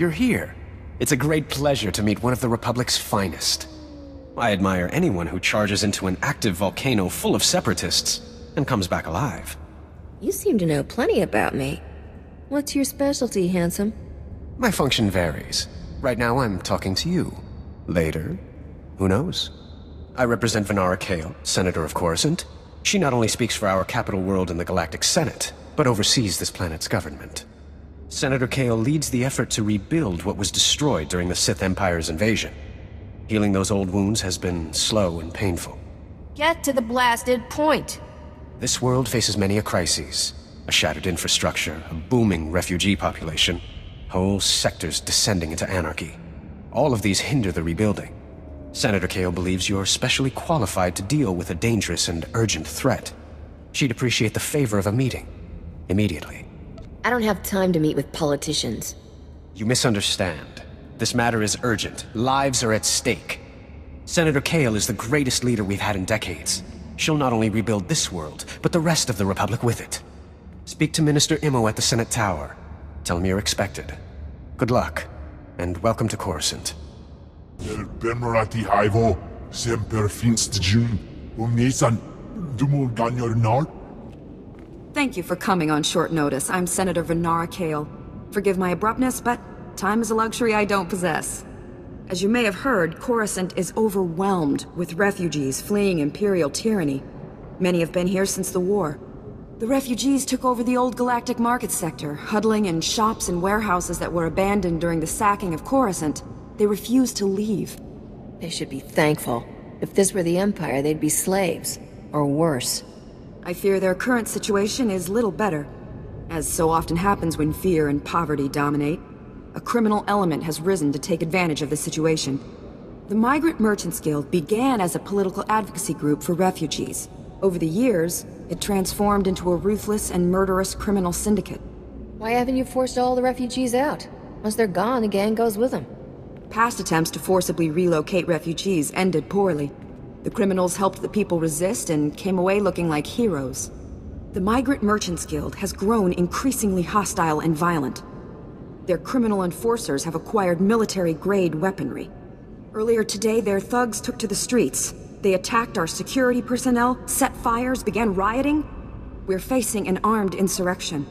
you're here. It's a great pleasure to meet one of the Republic's finest. I admire anyone who charges into an active volcano full of separatists and comes back alive. You seem to know plenty about me. What's your specialty, handsome? My function varies. Right now I'm talking to you. Later, who knows? I represent Venara Kale, Senator of Coruscant. She not only speaks for our capital world in the Galactic Senate, but oversees this planet's government. Senator Kale leads the effort to rebuild what was destroyed during the Sith Empire's invasion. Healing those old wounds has been slow and painful. Get to the blasted point. This world faces many a crisis. A shattered infrastructure, a booming refugee population, whole sectors descending into anarchy. All of these hinder the rebuilding. Senator Kale believes you're specially qualified to deal with a dangerous and urgent threat. She'd appreciate the favor of a meeting. Immediately. I don't have time to meet with politicians. You misunderstand. This matter is urgent. Lives are at stake. Senator Kale is the greatest leader we've had in decades. She'll not only rebuild this world, but the rest of the Republic with it. Speak to Minister Imo at the Senate Tower. Tell him you're expected. Good luck, and welcome to Coruscant. Benmerati Hivo, Semper Finstjun, Umnisan, Dumul Ganyornar. Thank you for coming on short notice. I'm Senator Venara Kale. Forgive my abruptness, but time is a luxury I don't possess. As you may have heard, Coruscant is overwhelmed with refugees fleeing Imperial tyranny. Many have been here since the war. The refugees took over the old Galactic Market sector, huddling in shops and warehouses that were abandoned during the sacking of Coruscant. They refused to leave. They should be thankful. If this were the Empire, they'd be slaves. Or worse. I fear their current situation is little better. As so often happens when fear and poverty dominate, a criminal element has risen to take advantage of the situation. The Migrant Merchants Guild began as a political advocacy group for refugees. Over the years, it transformed into a ruthless and murderous criminal syndicate. Why haven't you forced all the refugees out? Once they're gone, the gang goes with them. Past attempts to forcibly relocate refugees ended poorly. The criminals helped the people resist and came away looking like heroes. The Migrant Merchants Guild has grown increasingly hostile and violent. Their criminal enforcers have acquired military-grade weaponry. Earlier today, their thugs took to the streets. They attacked our security personnel, set fires, began rioting. We're facing an armed insurrection.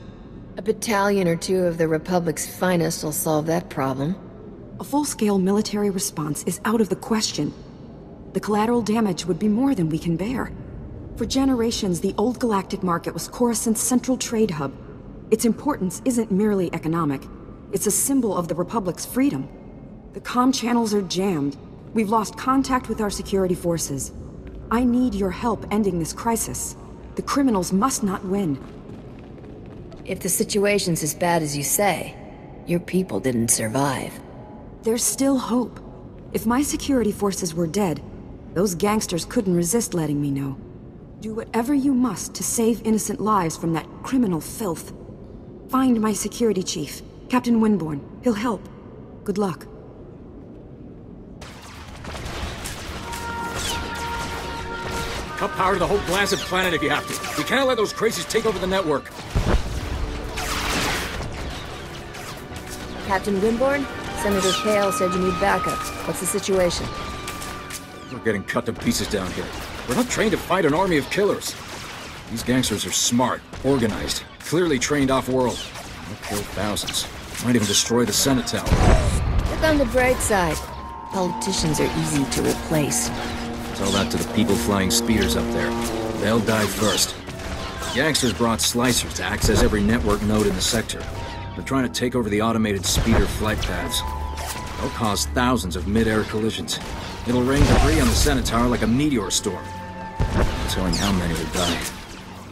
A battalion or two of the Republic's finest will solve that problem. A full-scale military response is out of the question. The collateral damage would be more than we can bear. For generations, the old galactic market was Coruscant's central trade hub. Its importance isn't merely economic. It's a symbol of the Republic's freedom. The comm channels are jammed. We've lost contact with our security forces. I need your help ending this crisis. The criminals must not win. If the situation's as bad as you say, your people didn't survive. There's still hope. If my security forces were dead, those gangsters couldn't resist letting me know. Do whatever you must to save innocent lives from that criminal filth. Find my security chief, Captain Winborn. He'll help. Good luck. Cut power to the whole blasted planet if you have to. We can't let those crazies take over the network. Captain Winborn? Senator Kale said you need backup. What's the situation? We're getting cut to pieces down here. We're not trained to fight an army of killers. These gangsters are smart, organized, clearly trained off-world. They'll kill thousands. Might even destroy the Senate Tower. Look on the bright side. Politicians are easy to replace. Tell that to the people flying speeders up there. They'll die first. The gangsters brought slicers to access every network node in the sector. They're trying to take over the automated speeder flight paths. They'll cause thousands of mid-air collisions. It'll rain debris on the Senate Tower like a meteor storm. No telling how many will die.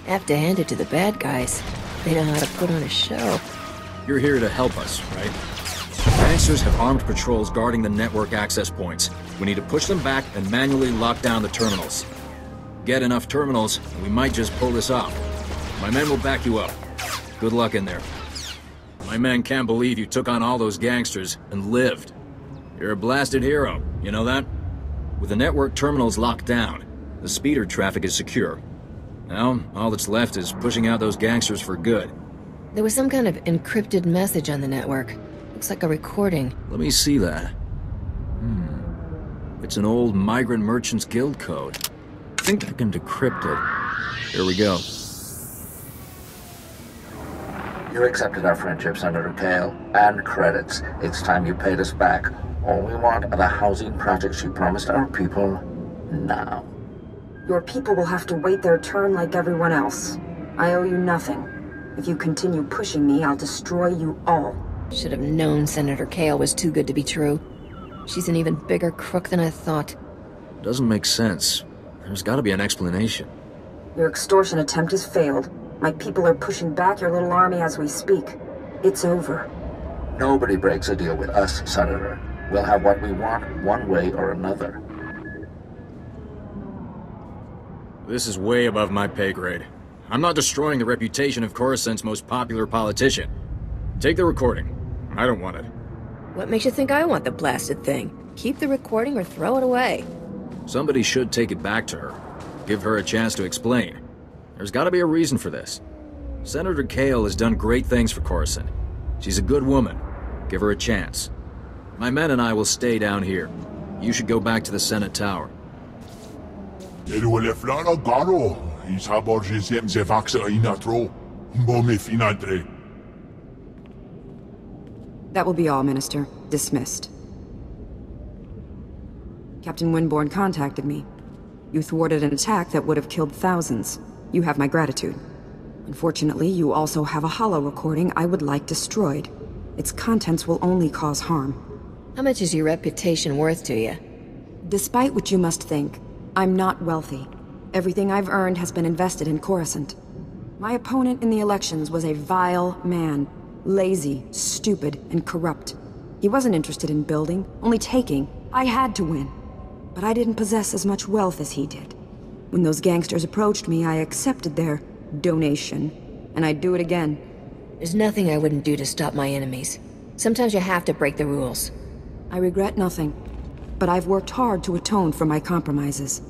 Have to hand it to the bad guys. They know how to put on a show. You're here to help us, right? Gangsters have armed patrols guarding the network access points. We need to push them back and manually lock down the terminals. Get enough terminals, and we might just pull this off. My men will back you up. Good luck in there. My men can't believe you took on all those gangsters and lived. You're a blasted hero, you know that? With the network terminals locked down, the speeder traffic is secure. Now, all that's left is pushing out those gangsters for good. There was some kind of encrypted message on the network. Looks like a recording. Let me see that. It's an old Migrant Merchants Guild code. I think I can decrypt it. Here we go. You accepted our friendship, Senator Kale, and credits. It's time you paid us back. All we want are the housing projects you promised our people now. Your people will have to wait their turn like everyone else. I owe you nothing. If you continue pushing me, I'll destroy you all. Should have known Senator Kale was too good to be true. She's an even bigger crook than I thought. Doesn't make sense. There's gotta be an explanation. Your extortion attempt has failed. My people are pushing back your little army as we speak. It's over. Nobody breaks a deal with us, Senator. We'll have what we want, one way or another. This is way above my pay grade. I'm not destroying the reputation of Coruscant's most popular politician. Take the recording. I don't want it. What makes you think I want the blasted thing? Keep the recording or throw it away. Somebody should take it back to her. Give her a chance to explain. There's gotta be a reason for this. Senator Kale has done great things for Coruscant. She's a good woman. Give her a chance. My men and I will stay down here. You should go back to the Senate Tower. That That will be all, Minister. Dismissed. Captain Winborn contacted me. You thwarted an attack that would have killed thousands. You have my gratitude. Unfortunately, you also have a holo recording I would like destroyed. Its contents will only cause harm. How much is your reputation worth to you? Despite what you must think, I'm not wealthy. Everything I've earned has been invested in Coruscant. My opponent in the elections was a vile man. Lazy, stupid, and corrupt. He wasn't interested in building, only taking. I had to win. But I didn't possess as much wealth as he did. When those gangsters approached me, I accepted their donation. And I'd do it again. There's nothing I wouldn't do to stop my enemies. Sometimes you have to break the rules. I regret nothing. But I've worked hard to atone for my compromises.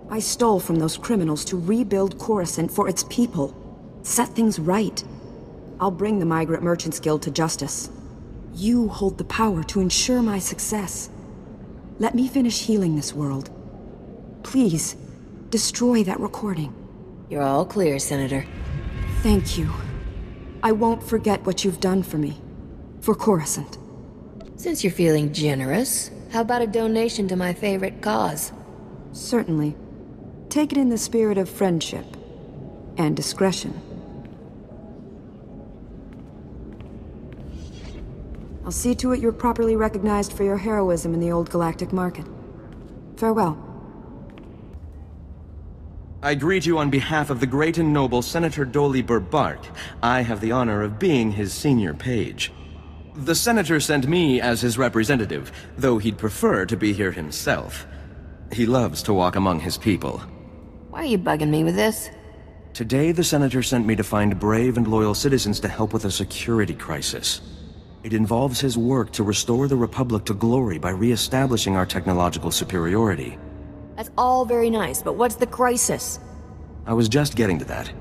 I stole from those criminals to rebuild Coruscant for its people. Set things right. I'll bring the Migrant Merchants Guild to justice. You hold the power to ensure my success. Let me finish healing this world. Please, destroy that recording. You're all clear, Senator. Thank you. I won't forget what you've done for me. For Coruscant. Since you're feeling generous, how about a donation to my favorite cause? Certainly. Take it in the spirit of friendship. And discretion. I'll see to it you're properly recognized for your heroism in the old galactic market. Farewell. I greet you on behalf of the great and noble Senator Dolly Bark. I have the honor of being his senior page. The Senator sent me as his representative, though he'd prefer to be here himself. He loves to walk among his people. Why are you bugging me with this? Today, the Senator sent me to find brave and loyal citizens to help with a security crisis. It involves his work to restore the Republic to glory by re-establishing our technological superiority. That's all very nice, but what's the crisis? I was just getting to that.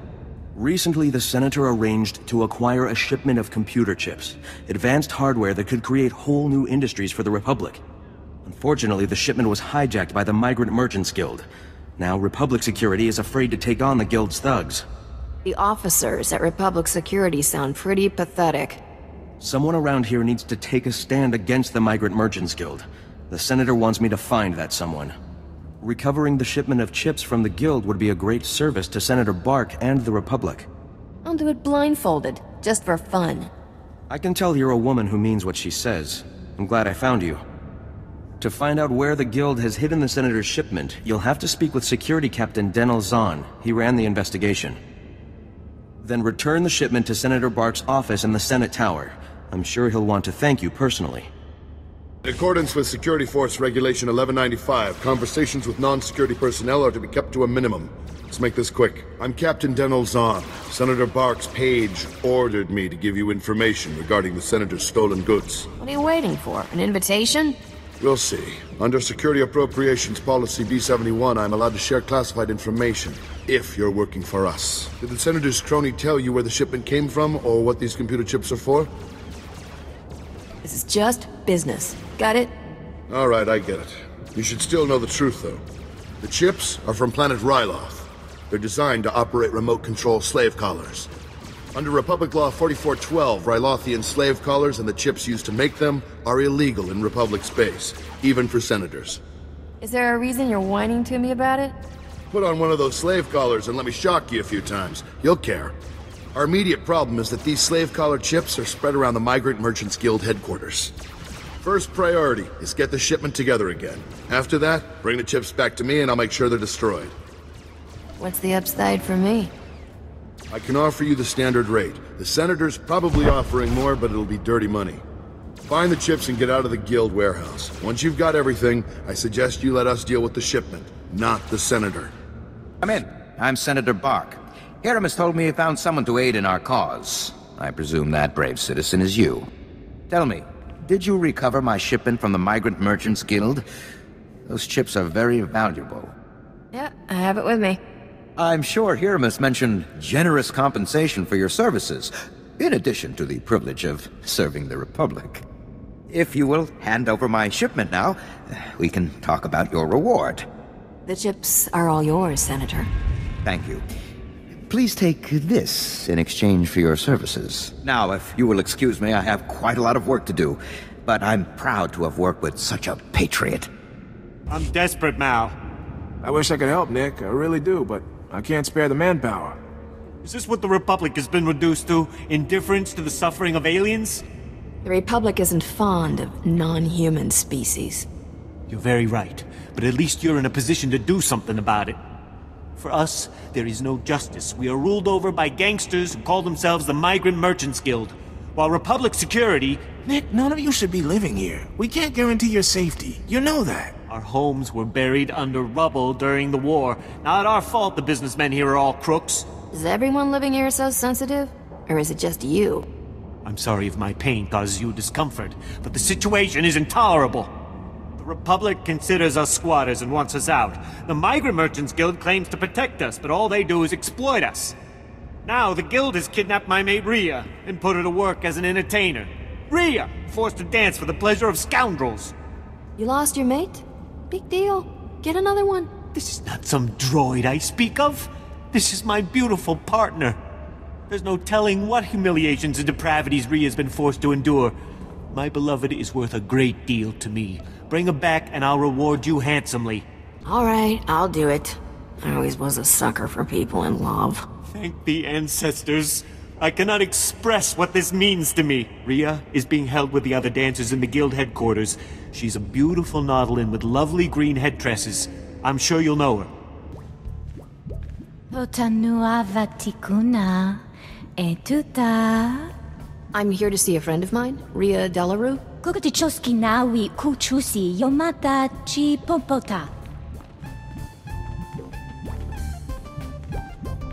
Recently, the Senator arranged to acquire a shipment of computer chips, advanced hardware that could create whole new industries for the Republic. Unfortunately, the shipment was hijacked by the Migrant Merchants Guild. Now, Republic Security is afraid to take on the Guild's thugs. The officers at Republic Security sound pretty pathetic. Someone around here needs to take a stand against the Migrant Merchants Guild. The Senator wants me to find that someone. Recovering the shipment of chips from the Guild would be a great service to Senator Bark and the Republic. I'll do it blindfolded, just for fun. I can tell you're a woman who means what she says. I'm glad I found you. To find out where the Guild has hidden the Senator's shipment, you'll have to speak with Security Captain Denel Zahn. He ran the investigation. Then return the shipment to Senator Bark's office in the Senate Tower. I'm sure he'll want to thank you personally. In accordance with Security Force Regulation 1195, conversations with non-security personnel are to be kept to a minimum. Let's make this quick. I'm Captain Denel Zahn. Senator Bark's page ordered me to give you information regarding the Senator's stolen goods. What are you waiting for? An invitation? We'll see. Under Security Appropriations Policy B-71, I'm allowed to share classified information, if you're working for us. Did the Senator's crony tell you where the shipment came from, or what these computer chips are for? This is just business. Got it? Alright, I get it. You should still know the truth, though. The chips are from planet Ryloth. They're designed to operate remote control slave collars. Under Republic Law 4412, Rylothian slave collars and the chips used to make them are illegal in Republic space, even for senators. Is there a reason you're whining to me about it? Put on one of those slave collars and let me shock you a few times. You'll care. Our immediate problem is that these slave collar chips are spread around the Migrant Merchants Guild headquarters. First priority is get the shipment together again. After that, bring the chips back to me and I'll make sure they're destroyed. What's the upside for me? I can offer you the standard rate. The Senator's probably offering more, but it'll be dirty money. Find the chips and get out of the Guild warehouse. Once you've got everything, I suggest you let us deal with the shipment, not the Senator. Come in. I'm Senator Bark. Hiram has told me he found someone to aid in our cause. I presume that brave citizen is you. Tell me, did you recover my shipment from the Migrant Merchants Guild? Those chips are very valuable. Yeah, I have it with me. I'm sure Hiram has mentioned generous compensation for your services, in addition to the privilege of serving the Republic. If you will hand over my shipment now, we can talk about your reward. The chips are all yours, Senator. Thank you. Please take this in exchange for your services. Now, if you will excuse me, I have quite a lot of work to do, but I'm proud to have worked with such a patriot. I'm desperate, Mal. I wish I could help, Nick. I really do, but I can't spare the manpower. Is this what the Republic has been reduced to? Indifference to the suffering of aliens? The Republic isn't fond of non-human species. You're very right, but at least you're in a position to do something about it. For us, there is no justice. We are ruled over by gangsters who call themselves the Migrant Merchants Guild, while Republic security... Nick, none of you should be living here. We can't guarantee your safety. You know that. Our homes were buried under rubble during the war. Not our fault the businessmen here are all crooks. Is everyone living here so sensitive? Or is it just you? I'm sorry if my pain causes you discomfort, but the situation is intolerable. The Republic considers us squatters and wants us out. The Migrant Merchants Guild claims to protect us, but all they do is exploit us. Now the Guild has kidnapped my mate Rhea and put her to work as an entertainer. Rhea, forced to dance for the pleasure of scoundrels. You lost your mate? Big deal. Get another one. This is not some droid I speak of. This is my beautiful partner. There's no telling what humiliations and depravities Rhea's been forced to endure. My beloved is worth a great deal to me. Bring her back and I'll reward you handsomely. All right, I'll do it. I always was a sucker for people in love. Thank the ancestors. I cannot express what this means to me. Rhea is being held with the other dancers in the guild headquarters. She's a beautiful nautilin with lovely green head tresses. I'm sure you'll know her. I'm here to see a friend of mine, Rhea Delarue.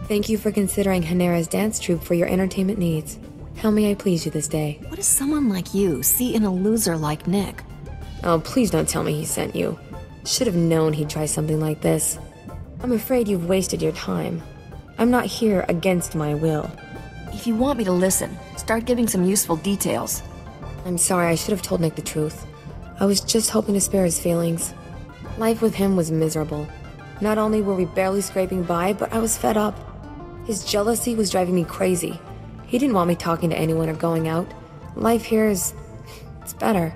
Thank you for considering Hanera's dance troupe for your entertainment needs. How may I please you this day? What does someone like you see in a loser like Nick? Oh, please don't tell me he sent you. Should have known he'd try something like this. I'm afraid you've wasted your time. I'm not here against my will. If you want me to listen, start giving some useful details. I'm sorry, I should have told Nick the truth. I was just hoping to spare his feelings. Life with him was miserable. Not only were we barely scraping by, but I was fed up. His jealousy was driving me crazy. He didn't want me talking to anyone or going out. Life here is... it's better.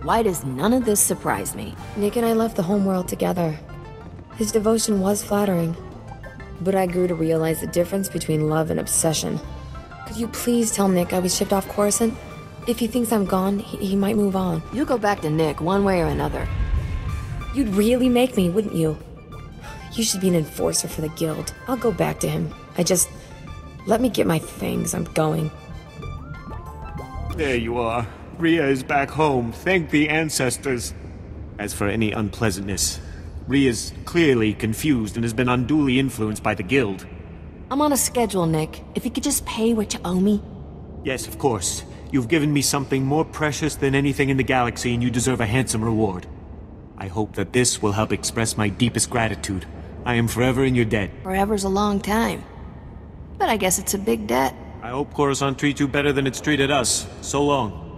Why does none of this surprise me? Nick and I left the homeworld together. His devotion was flattering. But I grew to realize the difference between love and obsession. Could you please tell Nick I was shipped off Coruscant? If he thinks I'm gone, he might move on. You'll go back to Nick one way or another. You'd really make me, wouldn't you? You should be an enforcer for the guild. I'll go back to him. Let me get my things. I'm going. There you are. Rhea is back home. Thank the ancestors. As for any unpleasantness, Rhea's clearly confused and has been unduly influenced by the guild. I'm on a schedule, Nick. If you could just pay what you owe me. Yes, of course. You've given me something more precious than anything in the galaxy, and you deserve a handsome reward. I hope that this will help express my deepest gratitude. I am forever in your debt. Forever's a long time. But I guess it's a big debt. I hope Coruscant treats you better than it's treated us. So long.